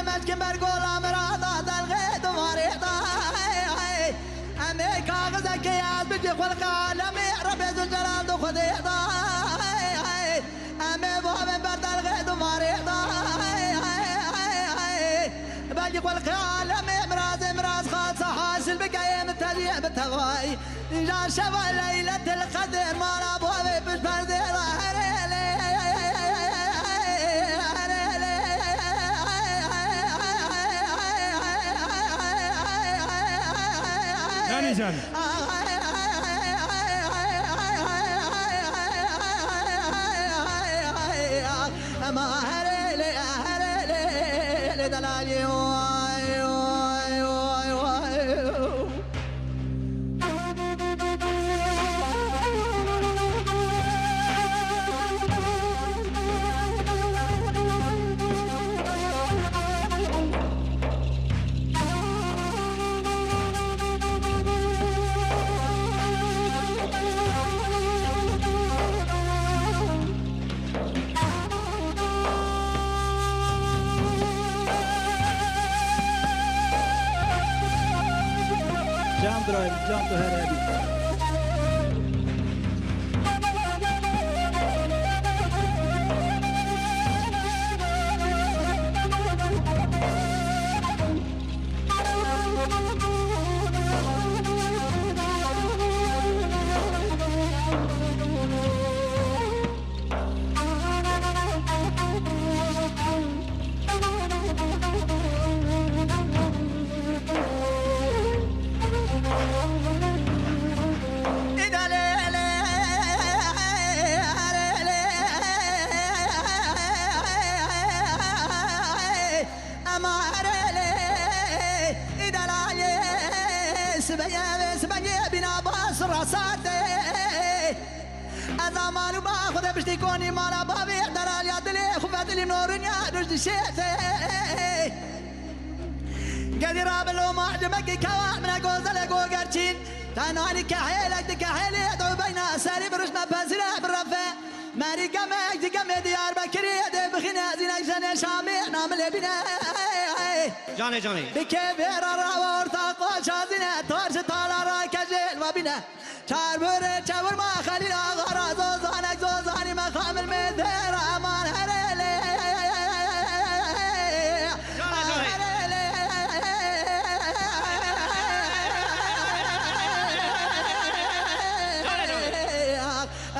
مجكن برقولا مرادا دلغي دواري ضاي أمي كاغزك يا بجي خلق عالمي ربي ذو الجلال دو خدي ضاي أمي بوابن بردلغي دواري ضاي بجي خلق عالمي مراز خاصة حاصل بقايم التديع بالتغاي جا شبا ليلة القدر مالا بوابي بجبردي ضاي جان ما هريلي دلالي جام تو هرابی أزامانو باخذ بشتيكوني مالا بابي دلال يا دلي خفت لي نور يا رشد شيتي قدر بلو ما عجبك كوا من اقوزل اقو قرشين تناني كحيلك دكحيلي ادعو بين اسالي برشنا بازرع بالرفة ماري قمك دقم ديار بكري دي بخنا زينك جنة شامي نامل بنا جاني بكيف يرى ورتاق وشازنا تورش طالا راكجل وبنا چاربره چور ما خلیل آغارا زوزانک زوزانی مقام المدر امان هرلی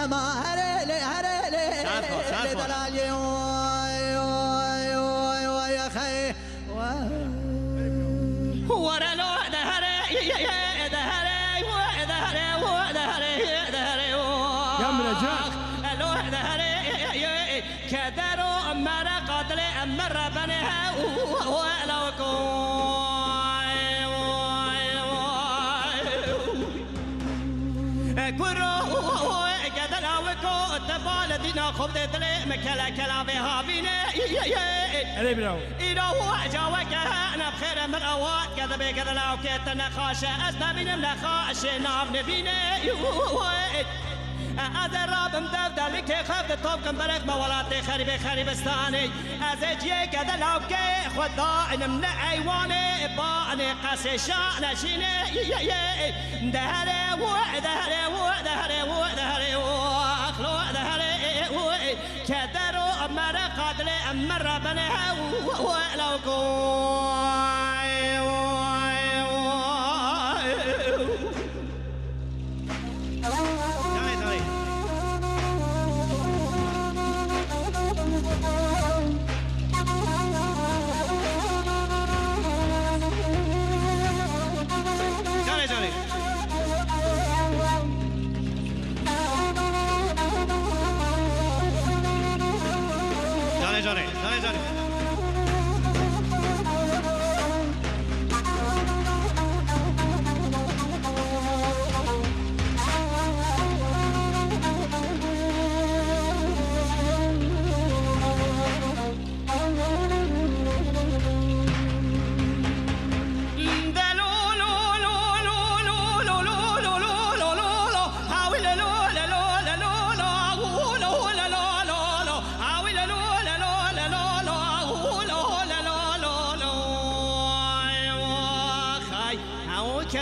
اما هرلی دلالی ويا خي ورلو كدروا أمر قتل أمر بنها ولو كرو قدر وكو تبال دينا خبز دل مكلا كلا بها بينا إذا هو جاوك أنا بخير من أوقات كذا بكذا لو كنت نخاشة أسنبين نخاشة نعم نبينا از راب مدفدر لك خفت الطوب كم برق مولاتي خريبستاني از جيه كذا لو كي خدا من ايواني باني قاسي شان شيني دهري اخلو دهري كدرو امر قاتل امر بنها ولو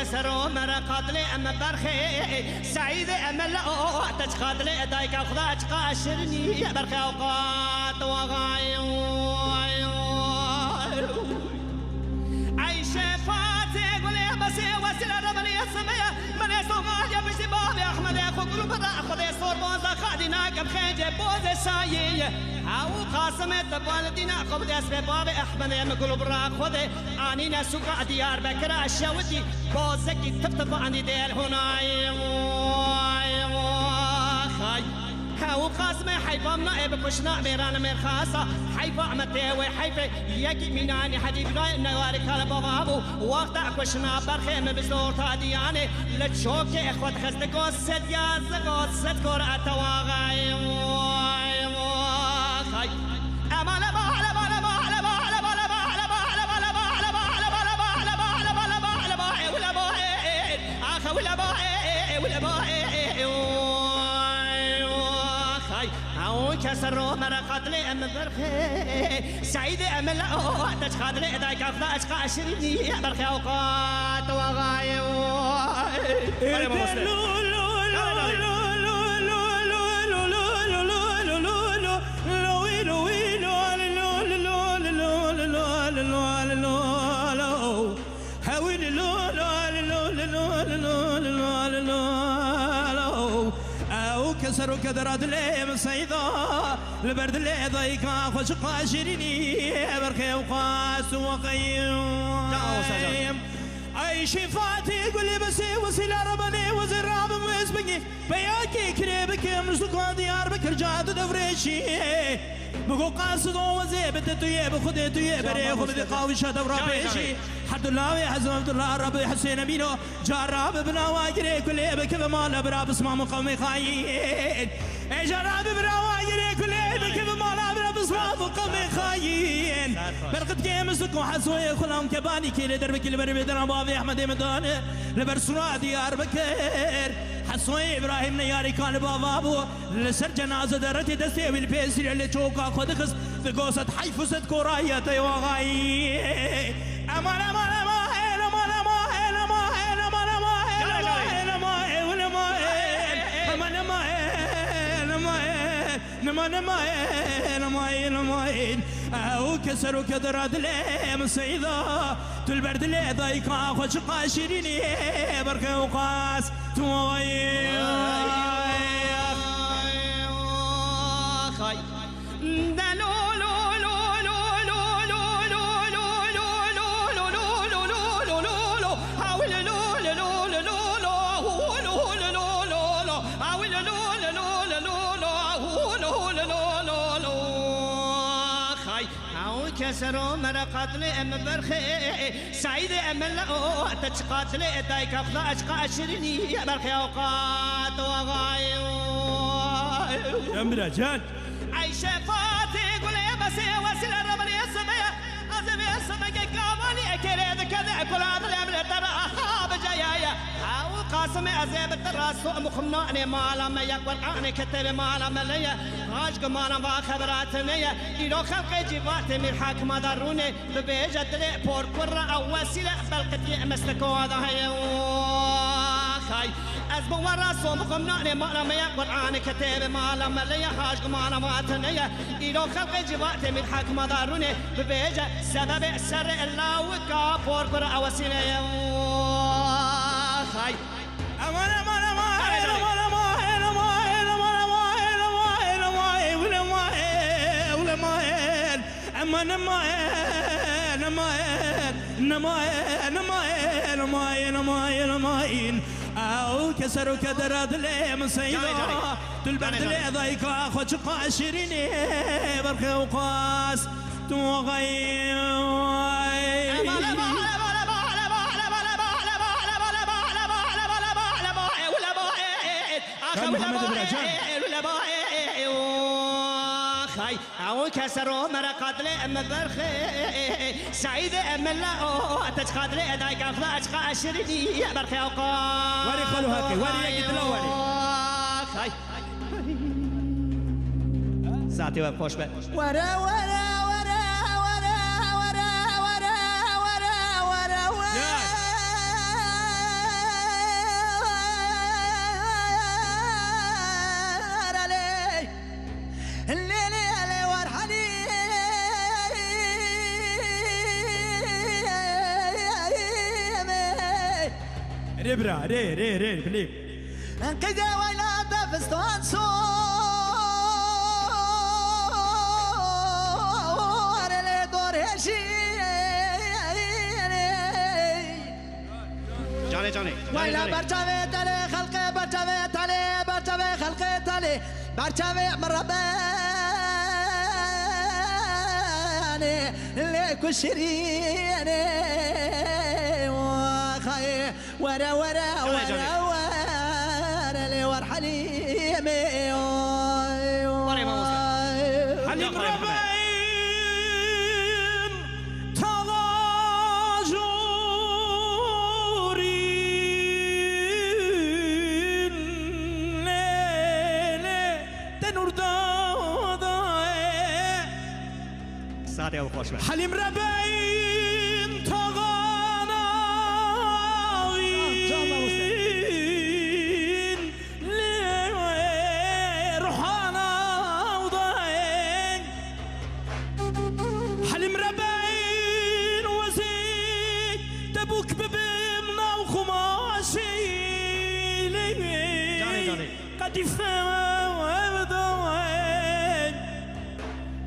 كسروا مرا قاتلي أما برخي سعيد أما لا تج قاتلي دايك خدا قاشرني برخي أوقات عيشة فاتك ولي بسي وسيلة ربني السمية من يسوع يا بشي بابي أحمد أخو قلوب أخذ صور بوزا خادنا كم خنجة بوزة سايية أو قاسمة تبان دينا قبل أسباب بابي أحمد يا قلوب أخذ أني نسوق ديار بكرة الشودي بوزة كي تفتف عندي دير هنا خاي هاو قاسمة حيفا منائب كشنا ميران مرخاصة حيفا عمتي وحيفا يجي مناني حديبنا نواري كالبابابو وقت كشنا برخي من بزور تادياني لتشوكي اخوات خزد قصد يازد قصد قرأة واغاي خاي اما لبا لبا لبا لبا لبا لبا لبا لبا لبا لبا لبا لبا لبا لبا لبا اخا ولبا ولبا أو كسروا مرا قتلي أم برخي سعيد أم لا تج قتلي دايك أخذ أشقى أشريني برخي أوقات وغايو كسروا كدرات لي مسيدا البرد لي ضيقا خوش قاشريني برخي وقاس وقيم اي شفاتي قولي بسي وسيلة ربني وزراب ويسبني بياكي كريبك مصدقان ديار بكر جاد دوريشي بقو قاصد وزيب تتويه بخدي تويه بري خبدي قاوي شاد ورابيشي حد الله حزم عبد الله ربي حسين امينو جراب بنا واجري كل بك بمال براب اسمع مقامي خاين جراب بنا واجري كل بك بمال براب اسمع مقامي خاين برقد جيمسك وحسوي خلام كباني كيل دربك البر بدر بابي احمد مدان لبرسرا ديار بكر حسوي ابراهيم نياري كان بابو لسر جنازه درتي دستي بالبيسر اللي تشوكا خدخس تقوسه حيفست كورايه تيواغاي امان امان امان امان امان امان امان امان امان امان او كسروا كدرات لي مصيدا تلبرد لي ضيقا خوش قاشريني بركه وقاس توي كسروا مرا قاتلي أم برخي سعيد أم لا تج قاتلي دايك أخذ أشقى أشريني برخي أوقات وغايو يا مراجان عيشة فاتي قولي بسي وسيلة ربني السمية أزمي السمية كاماني أكيد كذا كل هذا الأمر ترى بجايا أو قاسم أزيب التراس مخمناني مالا يقول أنا كتب مالا مليا عاشق مالا وخبراتني إلو خلق جيباتي من حاكم داروني ببيجة دلي بور كرة أو وسيلة بلقتي مسلكو هذا هي خاي أزبو وراسو مخمناني مالا يقول أنا كتب مالا مليا عاشق مالا واتني إلو خلق جيباتي من حاكم داروني ببيجة سبب سر الله وكا بور كرة أو وسيلة خاي امان امان امان او كسروا كدرات لي مصيدا تلبرد لي ضيقا خوش قاشريني برخي وقاس توغي أو كسروا مرا قاتلي أم برخي سعيد أم لا تج قاتلي دايك أخذ أشقى أشريني برخي أوقات وري خلو هاكي وري يجد لو وري ساعتي وبوش بقى ورا ورا ورا ورا ورا ورا ورا ورا ورا ربرا ري بليب انقذ ويلا دفستان صور اللي دور هشي جاني ويلا برشاوي تالي خلقي برشاوي تالي برشاوي خلقي تالي برشاوي من رباني ليك الشريني وخي ورا لي ورحليمي حليم ربعين تضاجورين ليلي تنور دادا ساعتي أبو خوش حليم ربعين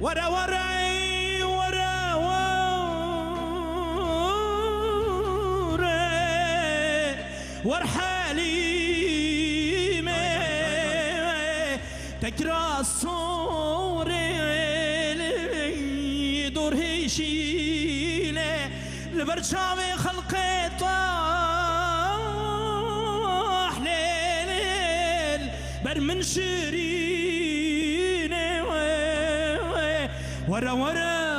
ورا ورحليمي تكرا الصوري دور هيشيلي البرشاوي خلقي طاح ليل برمن شيريني ورا ورحليمي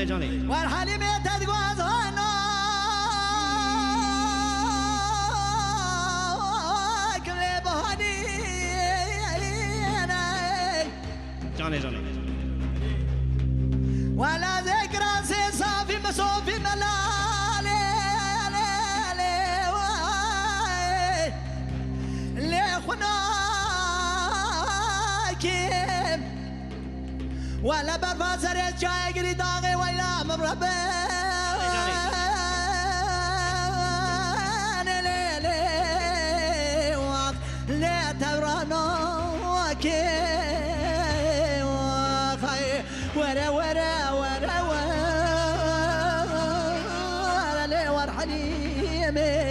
جاني والحليمي تتقوز هناك لبهني جاني ولا ذكرى صافي مصوفي ملالي لخناكي ولا برفا سريت جاي قري داغي ويلا مبربي لا تبرانوكي وخي ورا لي ورحليمي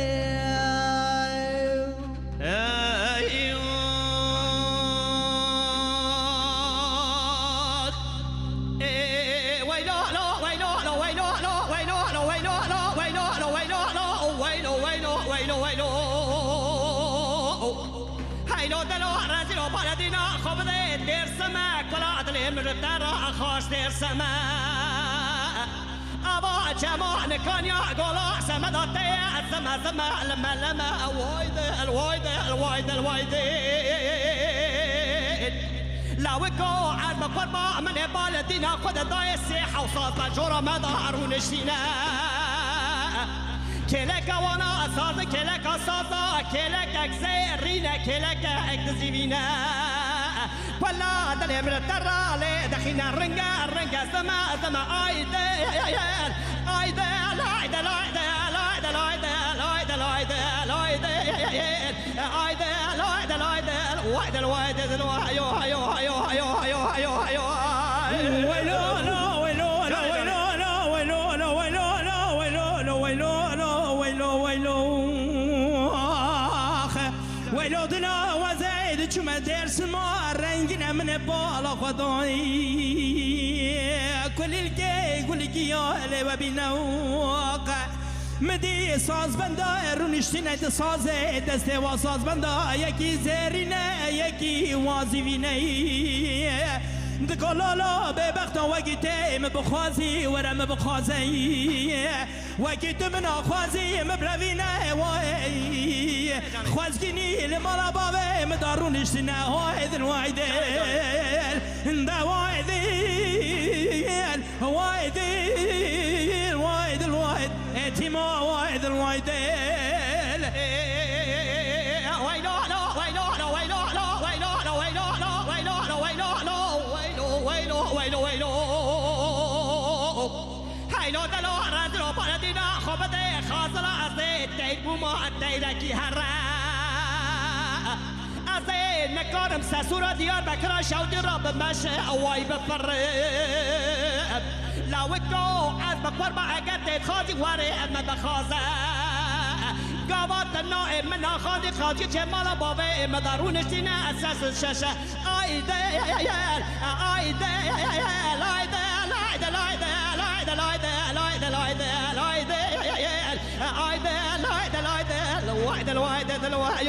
مرترا خاش در سماء أبا جمال كان يعقل سمدتي زما لما الوايد لو كو عاد قربا من بالدينا خد داي السيحة وصوت جورا ما ظهرون الشينا كلك وانا صاد كلك صاصا كلك زيرينا كلك اكتزيبينا ولا دلي من الترالي دخينا رنقا رنقا زما ايدي ايدي لايدي لايدي لايدي لايدي لايدي لايدي لايدي ايدي لايدي لايدي وايدي الوايدي الوايو هيو هيو هيو هيو هيو هيو ويلو لا ويلو لا ويلو لا ويلو لا ويلو لا ويلو لا ويلو لا ويلو ويلو آخ ويلو دنا وزايد شما درس ما رنگنا من بالا خدای كل الجي كل الجيال وبينوق مدي ساز بندا رونشتنا ساز دست و ساز بندا یکی زرینه یکی وازیوینه دکلالا به بخت وقتی مبخازی ورم بخازی وقتی من آخازی مبروینه وای خوازگینی لمالا بابه مدارونشتنا هایدن وایدن دا وایدن وایدن وایدن وایدن تيما وايد الوايدل ويلو لا ويلو لا ويلو لا ويلو لا ويلو لا ويلو لا ويلو لا ويلو ويلو ويلو ويلو هايلو دلو رادلو بلدنا خبدي خاصلا ازيد تيبو ما تيركي هرا ازيد نكارم ساسورا ديار بكرا شاودي رب ماشي اواي بفرب لا وكو از بكور ما اگت خاطي واري اما بخازه قابات النائب من خاطي خاطي جمال بابي مدارون اشتنا اساس الشاشة ايدي ايدي ايدي لايدي لايدي لايدي لايدي لايدي لايدي لايدي لايدي ايدي لايدي لايدي الواحد الواحد الواحد